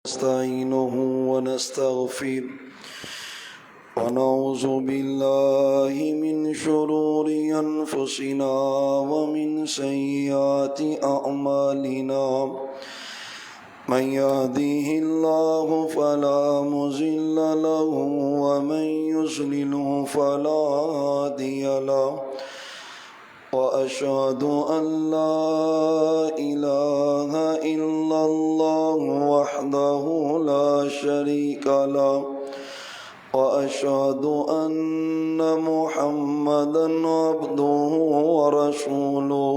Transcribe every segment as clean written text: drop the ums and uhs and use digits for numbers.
نستعينه ونستغفره ونعوذ بالله من شرور أنفسنا ومن سيئات أعمالنا من يهده الله فلا مضل له ومن يضلل فلا هادي له وأشهد أن لا إله إلا الله وحده لا شريك له وأشهد أن محمدا عبده ورسوله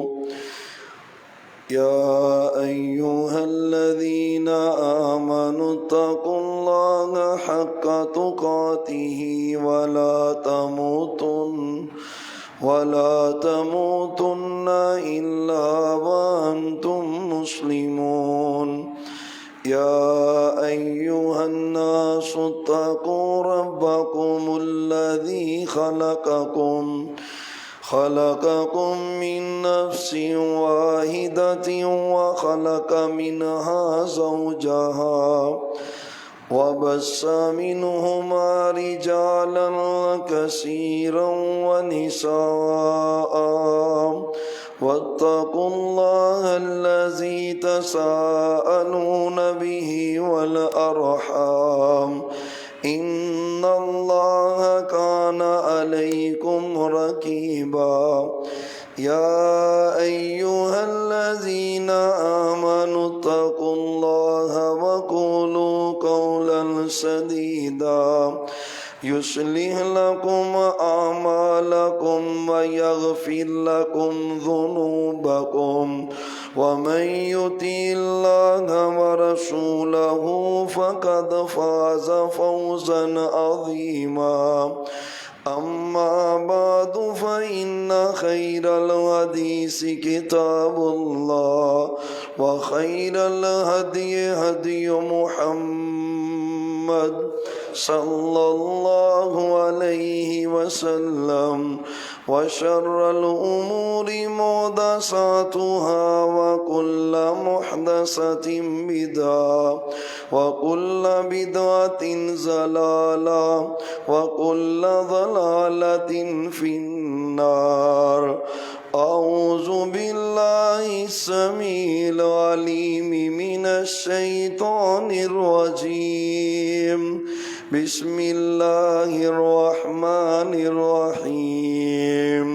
يا أيها الذين آمنوا اتقوا الله حق تقاته ولا تموتن إلا وأنتم مسلمون يا أيها الناس اتقوا ربكم الذي خلقكم من نفس واحدة وخلق منها زوجها وبث منهما رجالا كثيرا ونساء واتقوا الله الذي تساءلون به والأرحام إن الله كان عليكم رقيبا يا أيها الذين آمنوا اتقوا الله وقولوا قولا سديدا يصلح لكم أعمالكم ويغفر لكم ذنوبكم ومن يطع الله ورسوله فقد فاز فوزا عظيما أما بعد فإن خير الحديث كتاب الله وخير الهدي هدي محمد صلى الله عليه وسلم وشر الأمور محدثاتها وكل محدثة بدعة وكل بدعة ضلالة وكل ضلالة في النار أعوذ بالله السميع العليم من الشيطان الرجيم بسم الله الرحمن الرحيم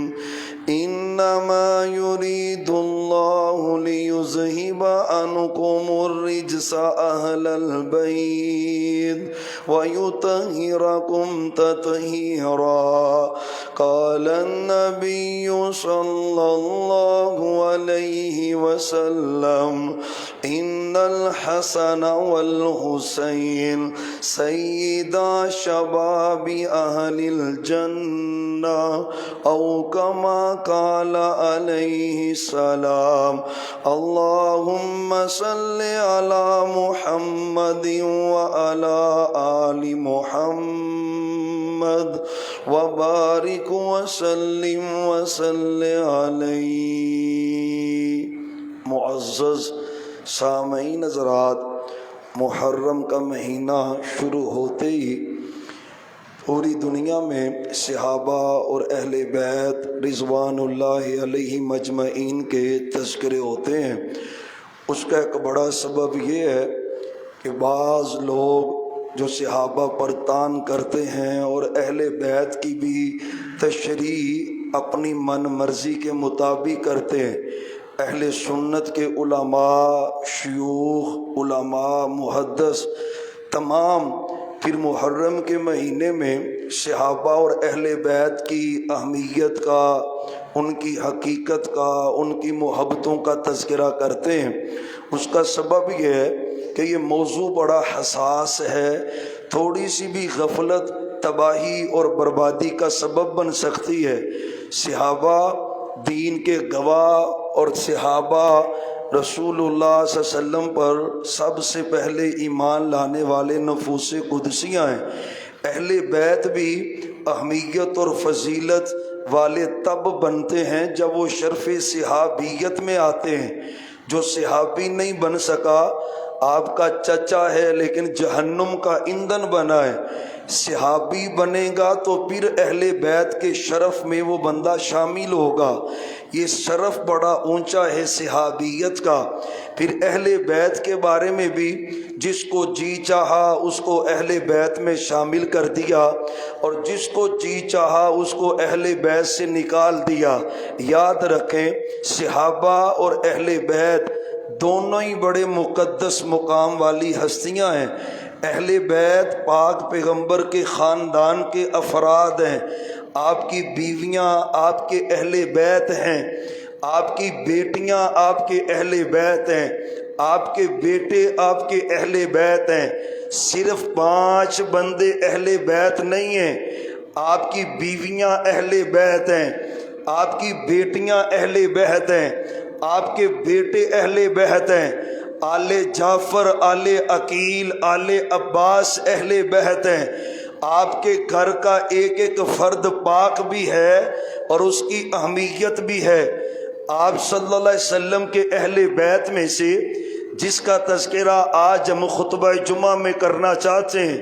إنما يريد الله ليذهب عنكم الرجس أهل البيت ويطهركم تطهيرا قال النبي صلى الله عليه وسلم إن الحسن والحسين سيدا شباب أهل الجنة أو كما قال عليه السلام اللهم صل على محمد وعلى آل محمد وبارك وسلم علیہ۔ معزز سامعین حضرات، محرم کا مہینہ شروع ہوتے ہی پوری دنیا میں صحابہ اور اہل بیت رضوان اللہ علیہ مجمعین کے تذکرے ہوتے ہیں۔ اس کا ایک بڑا سبب یہ ہے کہ بعض لوگ جو صحابہ پر تان کرتے ہیں اور اہل بیت کی بھی تشریح اپنی من مرضی کے مطابق کرتے ہیں، اہل سنت کے علماء، شیوخ، علماء، محدث تمام پھر محرم کے مہینے میں صحابہ اور اہل بیت کی اہمیت کا، ان کی حقیقت کا، ان کی محبتوں کا تذکرہ کرتے ہیں۔ اس کا سبب یہ ہے کہ یہ موضوع بڑا حساس ہے، تھوڑی سی بھی غفلت تباہی اور بربادی کا سبب بن سکتی ہے۔ صحابہ دین کے گواہ اور صحابہ رسول اللہ صلی اللہ علیہ وسلم پر سب سے پہلے ایمان لانے والے نفوس قدسیاں ہیں۔ اہل بیت بھی اہمیت اور فضیلت والے تب بنتے ہیں جب وہ شرف صحابیت میں آتے ہیں۔ جو صحابی نہیں بن سکا آپ کا چچا ہے لیکن جہنم کا ایندھن بنا ہے، صحابی بنے گا تو پھر اہل بیت کے شرف میں وہ بندہ شامل ہوگا۔ یہ شرف بڑا اونچا ہے صحابیت کا۔ پھر اہل بیت کے بارے میں بھی جس کو جی چاہا اس کو اہل بیت میں شامل کر دیا، اور جس کو جی چاہا اس کو اہل بیت سے نکال دیا۔ یاد رکھیں صحابہ اور اہل بیت دونوں ہی بڑے مقدس مقام والی ہستیاں ہیں۔ اہل بیت پاک پیغمبر کے خاندان کے افراد ہیں۔ آپ کی بیویاں آپ کے اہل بیت ہیں، آپ کی بیٹیاں آپ کے اہل بیت ہیں، آپ کے بیٹے آپ کے اہل بیت ہیں۔ صرف 5 بندے اہل بیت نہیں ہیں، آپ کی بیویاں اہل بیت ہیں، آپ کی بیٹیاں اہل بیت ہیں، آپ کے بیٹے اہل بیت ہیں، آل جعفر، آل عقیل، آل عباس اہل بیت ہیں۔ آپ کے گھر کا ایک ایک فرد پاک بھی ہے اور اس کی اہمیت بھی ہے۔ آپ صلی اللہ علیہ وسلم کے اہل بیت میں سے جس کا تذکرہ آج ہم خطبہ جمعہ میں کرنا چاہتے ہیں،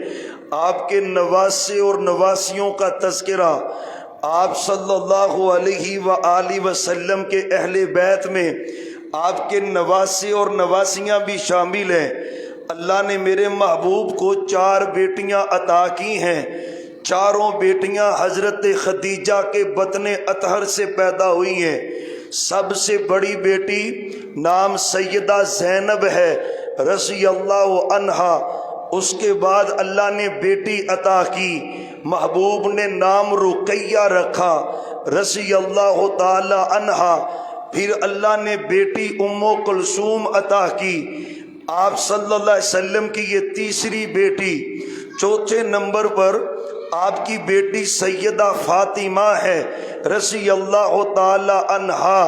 آپ کے نواسے اور نواسیوں کا تذکرہ، آپ صلی اللہ علیہ وآلہ وسلم کے اہل بیت میں آپ کے نواسے اور نواسیاں بھی شامل ہیں۔ اللہ نے میرے محبوب کو 4 بیٹیاں عطا کی ہیں۔ چاروں بیٹیاں حضرت خدیجہ کے بطن اطہر سے پیدا ہوئی ہیں۔ سب سے بڑی بیٹی نام سیدہ زینب ہے رضی اللہ عنہا۔ اس کے بعد اللہ نے بیٹی عطا کی، محبوب نے نام رقیہ رکھا رضی اللہ تعالی عنہا۔ پھر اللہ نے بیٹی ام کلثوم عطا کی، آپ صلی اللہ علیہ وسلم کی یہ تیسری بیٹی۔ چوتھے نمبر پر آپ کی بیٹی سیدہ فاطمہ ہے رضی اللہ تعالی عنہا۔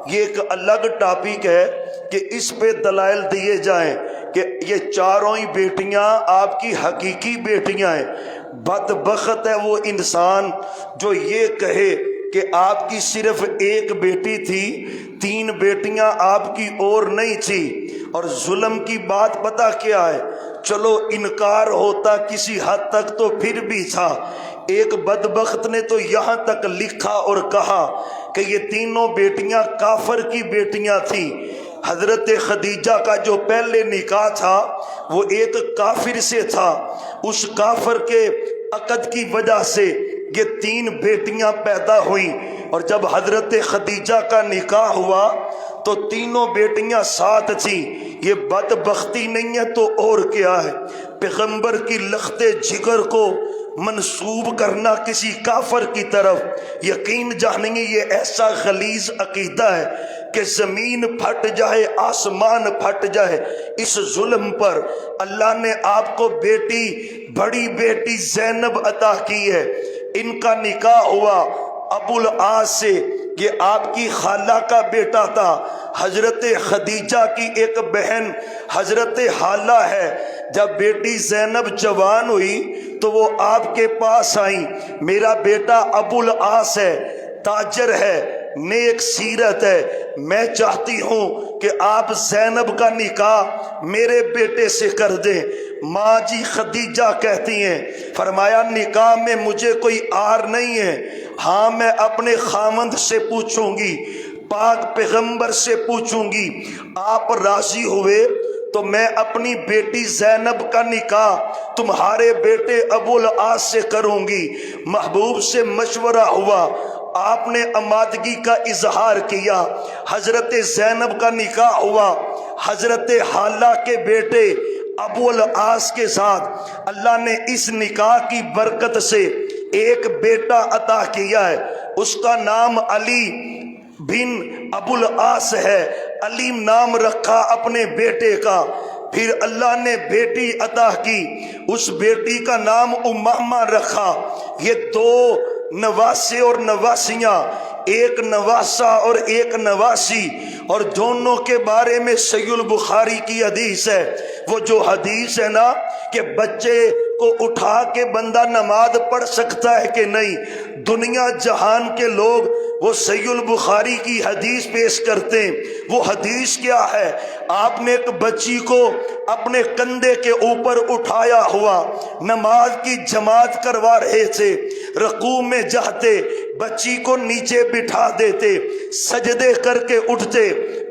یہ ایک الگ ٹاپک ہے کہ اس پہ دلائل دیے جائیں کہ یہ چاروں ہی بیٹیاں آپ کی حقیقی بیٹیاں ہیں۔ بدبخت ہے وہ انسان جو یہ کہے کہ آپ کی صرف ایک بیٹی تھی، 3 بیٹیاں آپ کی اور نہیں تھی۔ اور ظلم کی بات پتہ کیا ہے؟ چلو انکار ہوتا کسی حد تک تو پھر بھی تھا، ایک بدبخت نے تو یہاں تک لکھا اور کہا کہ یہ تینوں بیٹیاں کافر کی بیٹیاں تھیں۔ حضرت خدیجہ کا جو پہلے نکاح تھا وہ ایک کافر سے تھا، اس کافر کے عقد کی وجہ سے یہ 3 بیٹیاں پیدا ہوئیں، اور جب حضرت خدیجہ کا نکاح ہوا تو تینوں بیٹیاں ساتھ تھیں۔ یہ بدبختی نہیں ہے تو اور کیا ہے؟ پیغمبر کی لخت جگر کو منسوب کرنا کسی کافر کی طرف، یقین جانیے یہ ایسا غلیظ عقیدہ ہے کہ زمین پھٹ جائے آسمان پھٹ جائے اس ظلم پر۔ اللہ نے آپ کو بیٹی، بڑی بیٹی زینب عطا کی ہے۔ ان کا نکاح ہوا ابو العاص سے، یہ آپ کی خالہ کا بیٹا تھا۔ حضرت خدیجہ کی ایک بہن حضرت حالہ ہے۔ جب بیٹی زینب جوان ہوئی تو وہ آپ کے پاس آئیں، میرا بیٹا ابو العاص ہے، تاجر ہے، نیک سیرت ہے، میں چاہتی ہوں کہ آپ زینب کا نکاح میرے بیٹے سے کر دیں۔ ماں جی خدیجہ کہتی ہیں، فرمایا نکاح میں مجھے کوئی آر نہیں ہے، ہاں میں اپنے خاوند سے پوچھوں گی، پاک پیغمبر سے پوچھوں گی، آپ راضی ہوئے تو میں اپنی بیٹی زینب کا نکاح تمہارے بیٹے ابو العاص سے کروں گی۔ محبوب سے مشورہ ہوا، آپ نے آمادگی کا اظہار کیا، حضرت زینب کا نکاح ہوا حضرت حالہ کے بیٹے ابو العاص کے ساتھ۔ اللہ نے اس نکاح کی برکت سے ایک بیٹا عطا کیا ہے، اس کا نام علی بن ابو العاص ہے۔ علی نام رکھا اپنے بیٹے کا۔ پھر اللہ نے بیٹی عطا کی، اس بیٹی کا نام امامہ رکھا۔ یہ 2 نواسے اور نواسیاں، ایک نواسا اور ایک نواسی، اور دونوں کے بارے میں صحیح البخاری کی حدیث ہے۔ وہ جو حدیث ہے نا کہ بچے کو اٹھا کے بندہ نماز پڑھ سکتا ہے کہ نہیں، دنیا جہان کے لوگ وہ صحیح البخاری کی حدیث پیش کرتے ہیں۔ وہ حدیث کیا ہے؟ آپ نے ایک بچی کو اپنے کندھے کے اوپر اٹھایا ہوا نماز کی جماعت کروا رہے تھے، رکوع میں جاتے بچی کو نیچے بٹھا دیتے، سجدے کر کے اٹھتے،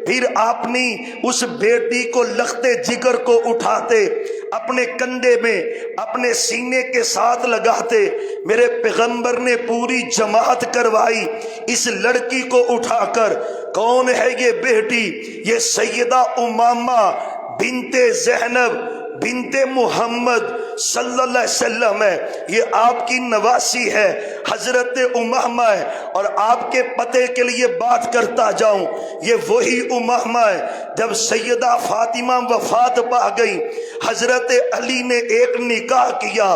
پھر اپنی اس بیٹی کو لختے جگر کو اٹھاتے، اپنے کندھے میں اپنے سینے کے ساتھ لگاتے۔ میرے پیغمبر نے پوری جماعت کروائی اس لڑکی کو اٹھا کر۔ کون ہے یہ بیٹی؟ یہ سیدہ امامہ بنت زینب بنت محمد صلی اللہ علیہ وسلم ہے۔ یہ آپ کی نواسی ہے، حضرت امامہ ہے۔ اور آپ کے پتے کے لیے بات کرتا جاؤں، یہ وہی امامہ ہے جب سیدہ فاطمہ وفات پا گئی، حضرت علی نے ایک نکاح کیا۔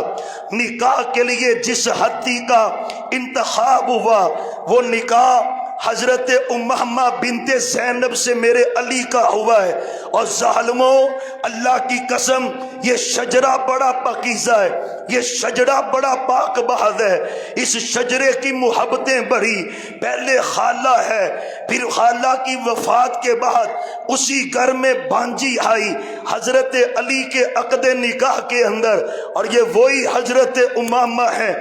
نکاح کے لیے جس ہتھی کا انتخاب ہوا وہ نکاح حضرت امامہ بنت زینب سے میرے علی کا ہوا ہے۔ اور ظالموں، اللہ کی قسم، یہ شجرہ بڑا پاکیزہ ہے، یہ شجرہ بڑا پاک بحت ہے۔ اس شجرے کی محبتیں بڑھی، پہلے خالہ ہے، پھر خالہ کی وفات کے بعد اسی گھر میں بانجی آئی حضرت علی کے عقد نکاح کے اندر، اور یہ وہی حضرت امامہ ہیں۔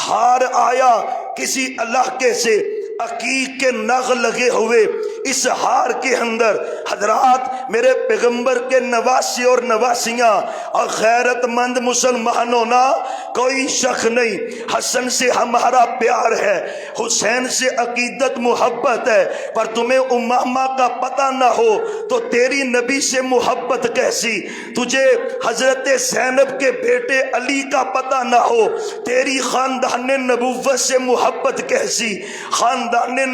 ہار آیا کسی علاقے سے، عقیق کے نغ لگے ہوئے اس ہار کے اندر۔ حضرات، میرے پیغمبر کے نواسی اور نواسیاں اور غیرت مند مسلمانوں نا کوئی شک نہیں، حسن سے ہمارا پیار ہے، حسین سے عقیدت محبت ہے، پر تمہیں امامہ کا پتہ نہ ہو تو تیری نبی سے محبت کیسی؟ تجھے حضرت زینب کے بیٹے علی کا پتہ نہ ہو، تیری خاندان نبوت سے محبت کیسی؟ خاندان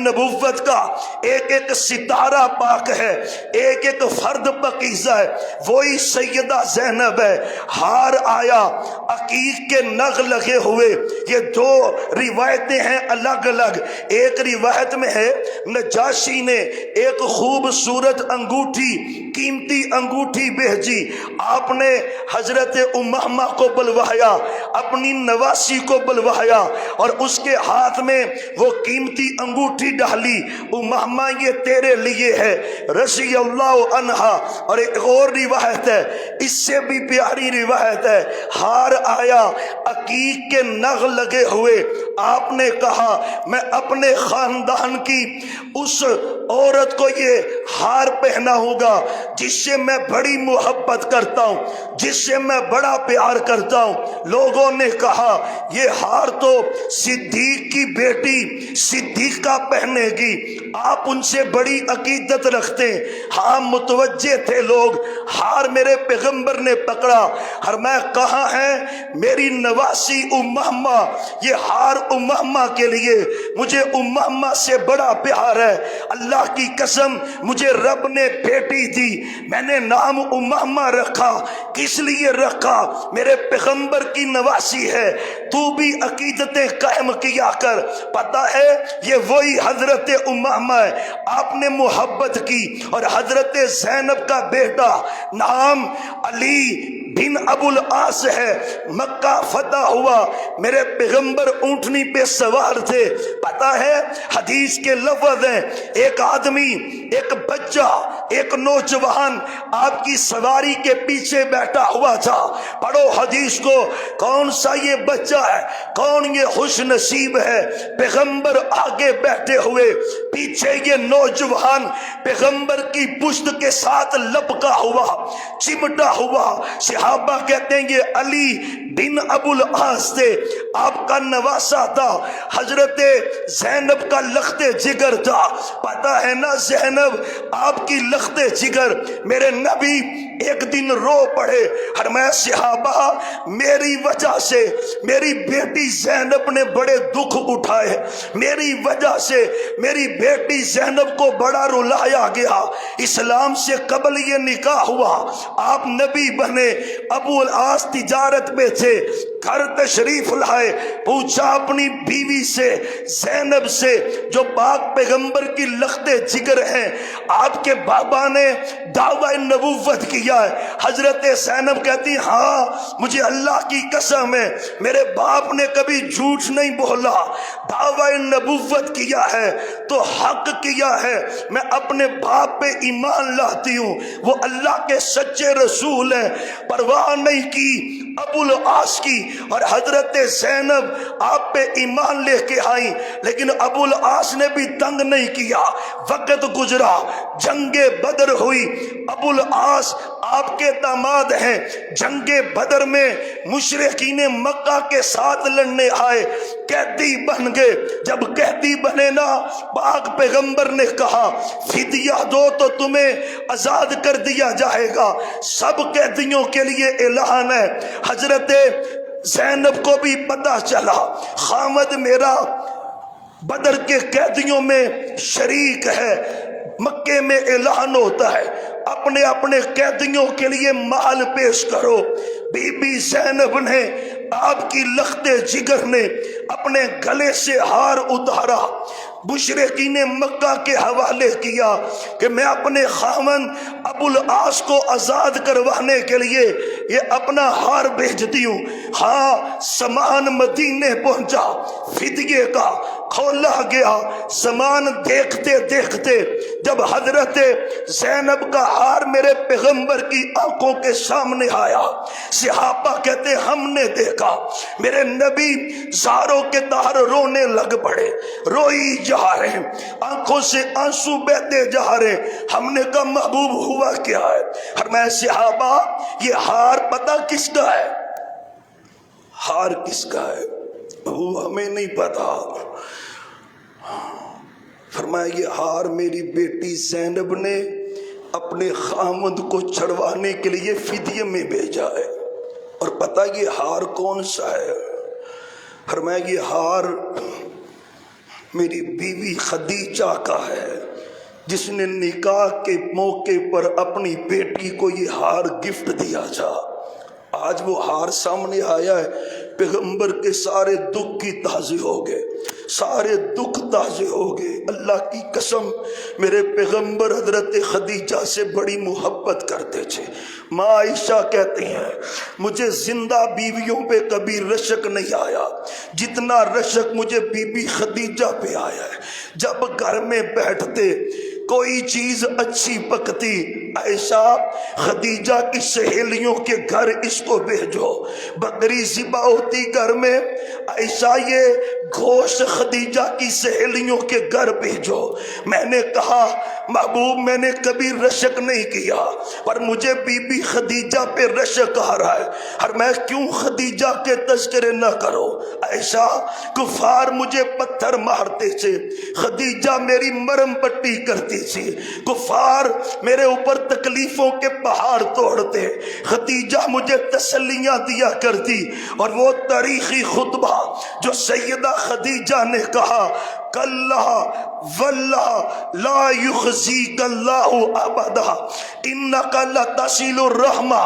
نبوت کا ایک ایک ستارہ پاک ہے، ایک ایک فرد پاکیزہ ہے، وہی سیدہ زینب ہے۔ ہار آیا، عقیق کے نغ لگے ہوئے، یہ دو روایتیں ہیں الگ الگ۔ ایک روایت میں ہے نجاشی نے ایک خوبصورت انگوٹھی، قیمتی انگوٹھی بھیجی، آپ نے حضرت امامہ کو بلوایا، اپنی نواسی کو بلوایا، اور اس کے ہاتھ میں وہ قیمتی انگوٹھی ڈالی، امامہ یہ تیرے لیے ہے رضی اللہ عنہا۔ اور ایک اور روایت ہے، اس سے بھی پیاری روایت ہے، ہار آیا، عقیق کے نغ لگے ہوئے، آپ نے کہا میں اپنے خاندان کی اس عورت کو یہ ہار پہناؤں گا جس سے میں بڑی محبت کرتا ہوں، جس سے میں بڑا پیار کرتا ہوں۔ لوگوں نے کہا یہ ہار تو صدیق کی بیٹی صدیقہ پہنے گی، آپ ان سے بڑی عقیدت رکھتے ہیں۔ ہاں، متوجہ تھے لوگ۔ ہار میرے پیغمبر نے پکڑا، اور میں کہاں ہے میری نواسی امامہ؟ یہ ہار امامہ کے لیے، مجھے امامہ سے بڑا پیار ہے۔ اللہ کی قسم، مجھے رب نے بیٹی دی، میں نے نام امامہ رکھا۔ کس لیے رکھا؟ میرے پیغمبر کی نواسی ہے، تو بھی عقیدتیں قائم کیا کر۔ پتہ ہے یہ وہی حضرت امامہ ہے، آپ نے محبت کی۔ اور حضرت زینب کا بیٹا نام علی بن ابو العاص ہے، مکہ فتح ہوا، میرے پیغمبر اونٹنی پہ سوار تھے۔ پتہ ہے حدیث کے لفظ ہیں، ایک آدمی، ایک بچہ، ایک نوجوان آپ کی سواری کے پیچھے بیٹھا ہوا تھا۔ پڑھو حدیث کو، کون سا یہ بچہ ہے، کون یہ خوش نصیب ہے؟ پیغمبر آگے بیٹھے ہوئے، پیچھے یہ نوجوان پیغمبر کی پشت کے ساتھ لپکا ہوا، چمٹا ہوا۔ صحابہ کہتے ہیں یہ علی بن ابو العاص تھے، آپ کا نواسا تھا، حضرت زینب کا لخت جگر تھا۔ پتہ ہے نا زینب آپ کی لخت جگر، میرے نبی ایک دن رو پڑے، فرمایا صحابہ میری وجہ سے میری بیٹی زینب نے بڑے دکھ اٹھائے، میری وجہ سے میری بیٹی زینب کو بڑا رلایا گیا۔ اسلام سے قبل یہ نکاح ہوا، آپ نبی بنے، ابو العاص تجارت میں تھے، گھر تشریف لائے، پوچھا اپنی بیوی سے زینب سے جو پاک پیغمبر کی لخت جگر ہیں، آپ کے بابا نے دعوی نبوت کیا ہے؟ حضرت زینب کہتی ہاں مجھے اللہ کی قسم ہے میرے باپ نے کبھی جھوٹ نہیں بولا، دعوی نبوت کیا ہے تو حق کیا ہے، میں اپنے باپ پہ ایمان لاتی ہوں، وہ اللہ کے سچے رسول ہیں۔ پرواہ نہیں کی ابو العاص کی، اور حضرت زینب آپ پہ ایمان لے کے آئیں، لیکن ابو العاص نے بھی تنگ نہیں کیا۔ وقت گزرا، جنگ بدر ہوئی، ابو العاص آپ کے داماد ہیں، جنگ بدر میں مشرکین مکہ کے ساتھ لڑنے آئے، قیدی بن گئے۔ جب قیدی بنے نا، پاک پیغمبر نے کہا فدیہ دو تو تمہیں آزاد کر دیا جائے گا۔ سب قیدیوں کے لیے اعلان ہے۔ حضرت زینب کو بھی پتہ چلا خامد میرا بدر کے قیدیوں میں شریک ہے، مکے میں اعلان ہوتا ہے اپنے اپنے قیدیوں کے لیے مال پیش کرو۔ بی بی زینب نے، آپ کی لخت جگر نے اپنے گلے سے ہار اتارا، مشرکین مکہ کے حوالے کیا کہ میں اپنے خاوند ابو العاص کو آزاد کروانے کے لیے یہ اپنا ہار بھیجتی ہوں۔ ہاں سامان مدینے پہنچا، فدیے کا کھولا گیا۔ سامان دیکھتے دیکھتے جب حضرت زینب کا ہار میرے پیغمبر کی آنکھوں کے سامنے آیا، صحابہ کہتے ہم نے دیکھا میرے نبی زاروں کے دار رونے لگ پڑے، روئی جا رہے ہیں، آنکھوں سے آنسو بہتے جا رہے ہیں۔ ہم نے کہا محبوب ہوا کیا ہے؟ فرمایا صحابہ یہ ہار پتہ کس کا ہے؟ ہار کس کا ہے؟ وہ ہمیں نہیں پتا۔ فرمایا یہ ہار میری بیٹی زینب نے اپنے خامد کو چھڑوانے کے لیے فدیے میں بھیجا ہے۔ اور پتہ یہ ہار کون سا ہے؟ فرمایا یہ ہار میری بیوی خدیجہ کا ہے، جس نے نکاح کے موقع پر اپنی بیٹی کو یہ ہار گفٹ دیا تھا۔ آج وہ ہار سامنے آیا ہے، پیغمبر کے سارے دکھ کی تازی ہو گئے، سارے دکھ تازے ہو گئے۔ اللہ کی قسم میرے پیغمبر حضرت خدیجہ سے بڑی محبت کرتے تھے۔ ماں عائشہ کہتی ہیں مجھے زندہ بیویوں پہ کبھی رشک نہیں آیا جتنا رشک مجھے بی بی خدیجہ پہ آیا ہے۔ جب گھر میں بیٹھتے کوئی چیز اچھی پکتی، عائشہ خدیجہ کی سہیلیوں کے گھر اس کو بھیجو، بکری ذبح ہوتی گھر میں، عائشہ یہ گوشت خدیجہ کی سہیلیوں کے گھر بھیجو۔ میں نے کہا محبوب میں نے کبھی رشک نہیں کیا، پر مجھے بی بی خدیجہ پہ رشک آ رہا ہے، اور میں کیوں خدیجہ کے تذکرے نہ کرو؟ عائشہ کفار مجھے پتھر مارتے تھے، خدیجہ میری مرم پٹی کرتی تھی، کفار میرے اوپر تکلیفوں کے پہاڑ توڑتے، خدیجہ مجھے تسلیاں دیا کرتی۔ اور وہ تاریخی خطبہ جو سیدہ خدیجہ نے کہا کلا واللہ لا یخزیک اللہ ابدا انک لتصل الرحمہ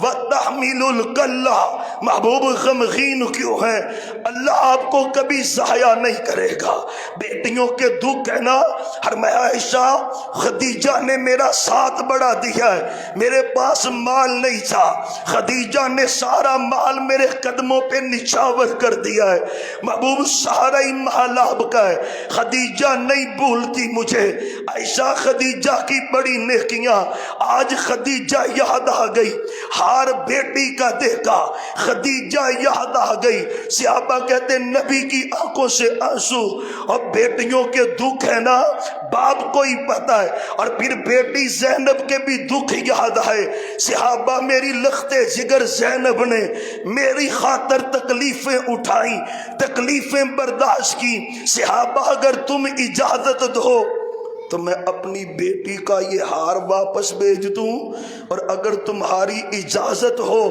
وتحمل الکلہ۔ محبوب غمگین کیوں ہیں؟ اللہ آپ کو کبھی ضائع نہیں کرے گا۔ بیٹیوں کے دکھ ہے نا، فرمایا عائشہ خدیجہ نے میرا ساتھ بڑھا دیا ہے، میرے پاس مال نہیں تھا، خدیجہ نے سارا مال میرے قدموں پہ نچھاور کر دیا ہے۔ محبوب سارا ہی مال آپ کا ہے، خدیجہ نہیں بھولتی مجھے۔ عائشہ خدیجہ کی بڑی نیکیاں، آج خدیجہ یاد آ گئی، ہار بیٹی کا دیکھا خدیجہ یاد آ گئی۔ صحابہ کہتے نبی کی آنکھوں سے آنسو، اور بیٹیوں کے دکھ ہے نا باپ کو ہی پتا ہے، اور پھر بیٹی زینب کے بھی دکھ یاد آئے۔ صحابہ میری لخت جگر زینب نے میری خاطر تکلیفیں اٹھائیں، تکلیفیں برداشت کی۔ صحابہ اگر تم اجازت دو تو میں اپنی بیٹی کا یہ ہار واپس بھیج دوں، اور اگر تمہاری اجازت ہو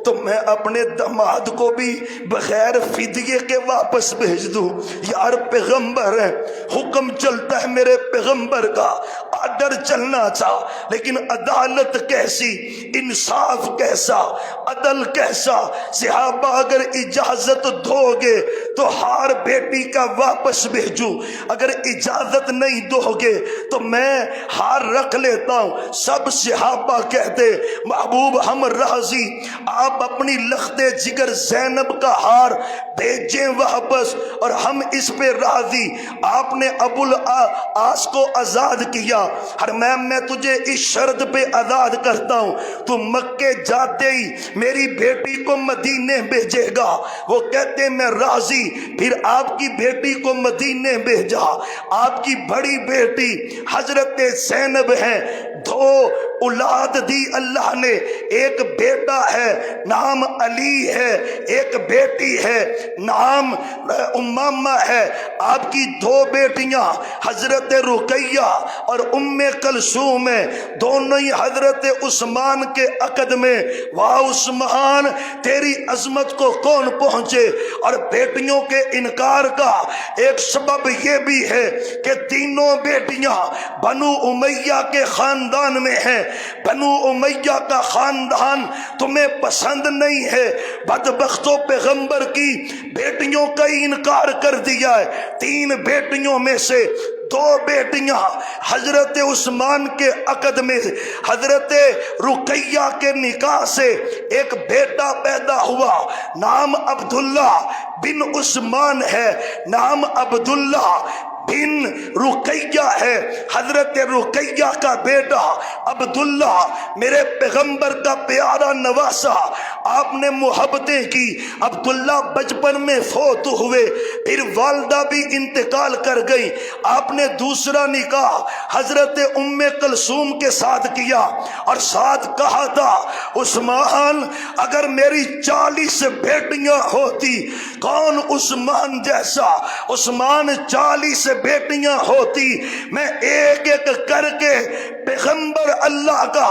تو میں اپنے داماد کو بھی بغیر فدیے کے واپس بھیج دوں۔ یار پیغمبر ہے، حکم چلتا ہے میرے پیغمبر کا، آرڈر چلنا تھا، لیکن عدالت کیسی، انصاف کیسا، عدل کیسا۔ صحابہ اگر اجازت دو گے تو ہار بیٹی کا واپس بھیجوں، اگر اجازت نہیں دو گے تو میں ہار رکھ لیتا ہوں۔ سب صحابہ کہتے محبوب ہم راضی، آپ اپنی لخت جگر زینب کا ہار بھیجیں واپس، اور ہم اس پہ راضی۔ آپ نے ابو العاص کو آزاد کیا، فرمایا میں تجھے اس شرط پہ آزاد کرتا ہوں، تو مکے جاتے ہی میری بیٹی کو مدینے بھیجے گا۔ وہ کہتے میں راضی۔ پھر آپ کی بیٹی کو مدینے بھیجا۔ آپ کی بڑی بیٹی حضرت زینب ہے، 2 اولاد دی اللہ نے، ایک بیٹا ہے نام علی ہے، ایک بیٹی ہے نام امامہ ہے۔ آپ کی 2 بیٹیاں حضرت رقیہ اور کلثوم ہے، دونوں ہی حضرت عثمان کے عقد میں۔ واہ عثمان، تیری عظمت کو کون پہنچے۔ اور بیٹیوں کے انکار کا ایک سبب یہ بھی ہے کہ تینوں بیٹیاں بنو امیہ کے خاندان میں ہیں۔ بنو امیہ کا خاندان تمہیں پسند نہیں ہے، بدبختوں پیغمبر کی بیٹیوں کا انکار کر دیا ہے۔ 3 بیٹیوں میں سے 2 بیٹیاں حضرت عثمان کے عقد میں، حضرت رقیہ کے نکاح سے ایک بیٹا پیدا ہوا، نام عبداللہ بن عثمان ہے، نام عبداللہ بن رقیہ ہے۔ حضرت رقیہ کا بیٹا عبداللہ میرے پیغمبر کا پیارا نواسا، آپ نے محبتیں کی۔ عبداللہ بچپن میں فوت ہوئے، پھر والدہ بھی انتقال کر گئی۔ آپ نے دوسرا نکاح حضرت کلثوم کے ساتھ کیا، اور ساتھ کہا تھا عثمان اگر میری 40 بیٹیاں ہوتی، کون عثمان جیسا، عثمان 40 بیٹیاں ہوتی، میں ایک ایک کر کے پیغمبر اللہ کا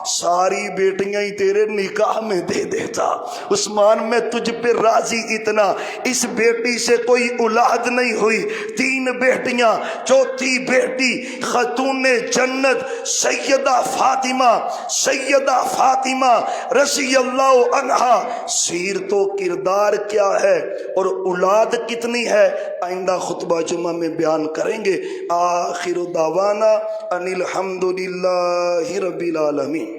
ساری بیٹیاں ہی تیرے نکاح میں دے دیتا۔ عثمان میں تجھ پہ راضی اتنا، اس بیٹی سے کوئی اولاد نہیں ہوئی، 3 بیٹیاں، چوتھی بیٹی خاتون جنت سیدہ فاطمہ رضی اللہ عنہا۔ سیرت و کردار کیا ہے اور اولاد کتنی ہے، آئندہ خطبہ جمعہ میں بیان کریں گے۔ آخر دعوانا ان الحمدللہ رب العالمین۔